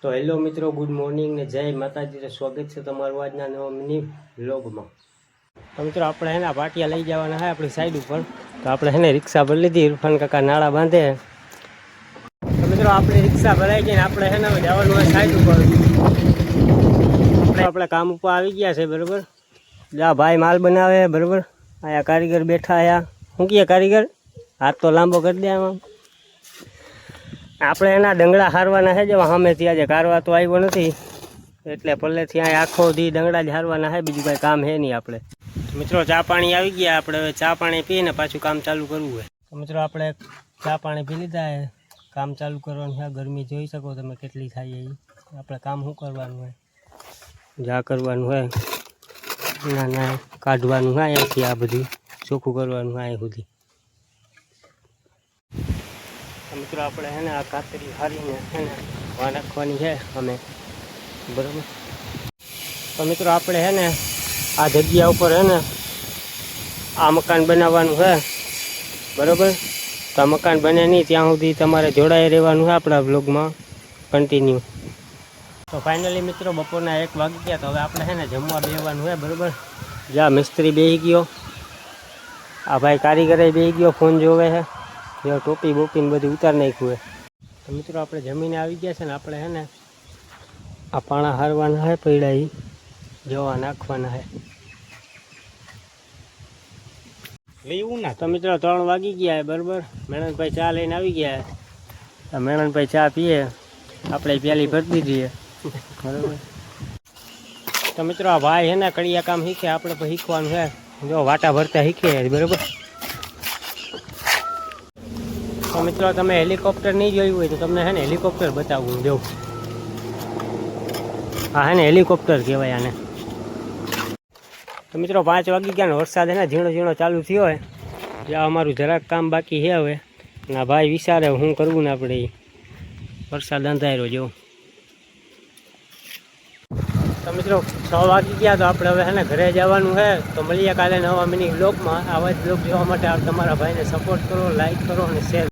તો હેલો મિત્રો, good morning ને જય માતાજી. સ્વાગત છે તમારું આજના નવા મિની વ્લોગમાં. તો મિત્રો આપણે હેના પાટિયા લઈ જવાના છે આપણી સાઈડ ઉપર. તો આપણે હેને રિક્ષા ભરી લીધી, ઇરફાન કાકા નાળા બાંધે. તો મિત્રો આપણી રિક્ષા ભરાઈ ગઈ ને આપણે હેને જવાનું હોય સાઈડ ઉપર. આપણે કામ ઉપર આવી ગયા છે બરાબર. જા ભાઈ માલ બનાવે બરાબર. આયા કારીગર બેઠા આયા. શું કહે કારીગર? હાથ તો લાંબો કરી દે આમાં. આપણે એના ડંગડા હારવાના છે, જેવા સામેથી આજે કારવા તો આવ્યો નથી એટલે પલ્લેથી અહીં આખો દી ડંગડા જ હારવાના છે, બીજું કાંઈ કામ છે નહીં. આપણે મિત્રો ચા પાણી આવી ગયા, આપણે હવે ચા પાણી પીને પાછું કામ ચાલુ કરવું હોય. તો મિત્રો આપણે ચા પાણી પી લીધા છે, કામ ચાલુ કરવાનું છે. ગરમી જોઈ શકો તમે કેટલી થાય એ. આપણે કામ શું કરવાનું હોય, જા કરવાનું હોય ના ના કાઢવાનું હોય અહીંયાથી, આ બધું ચોખ્ખું કરવાનું હોય અહીં સુધી. મિત્રો આપણે હે ને આ કાતરી હારીને હે ને વા નાખવાની છે અમે બરાબર. તો મિત્રો આપણે હે ને આ જગ્યા ઉપર હે ને આ મકાન બનાવવાનું છે બરાબર. તો આ મકાન બને નહીં ત્યાં સુધી તમારે જોડાઈ રહેવાનું છે આપણા બ્લોગમાં કન્ટિન્યુ. તો ફાઇનલી મિત્રો બપોરના 1 વાગી ગયા. તો હવે આપણે છે ને જમવા બેસવાનું છે બરાબર. જ્યાં મિસ્ત્રી બેસી ગયો, આ ભાઈ કારીગરે બેસી ગયો, ફોન જોવે છે, જો ટોપી બોપીને બધું ઉતાર નાખ્યું હોય. તો મિત્રો આપણે જમીને આવી ગયા છે ને આપણે હે ને આ પાણા હારવાના છે, પૈડા એ જવા નાખવાના છે લેવું ના. તો મિત્રો 3 વાગી ગયા બરાબર. મેણનભાઈ ચા લઈને આવી ગયા. તો મેણનભાઈ ચા પીએ, આપણે પ્યાલી ભરતી જઈએ બરાબર. તો મિત્રો આ ભાઈ હે ને કડિયા કામ શીખે, આપણે પણ શીખવાનું છે. જો વાટા ભરતા શીખીએ બરાબર. તો મિત્રો તમે હેલિકોપ્ટર નહીં જોયું હોય તો તમને હે ને હેલિકોપ્ટર બતાવવું જો. હા હે ને હેલિકોપ્ટર કહેવાય આને. તો મિત્રો 5 વાગી ગયા ને વરસાદ હે ને ઝીણો ઝીણો ચાલુ થયો હોય. જ્યાં અમારું જરાક કામ બાકી છે હવે. ના ભાઈ વિચારે શું કરવું ને આપણે એ વરસાદ અંધાર્યો જેવો. તો મિત્રો 6 વાગી ગયા. તો આપણે હવે હે ને ઘરે જવાનું છે. તો મળીએ કાલે નવા મિની વ્લોગમાં. આવા જ વ્લોગ જોવા માટે તમારા ભાઈને સપોર્ટ કરો, લાઈક કરો અને શેર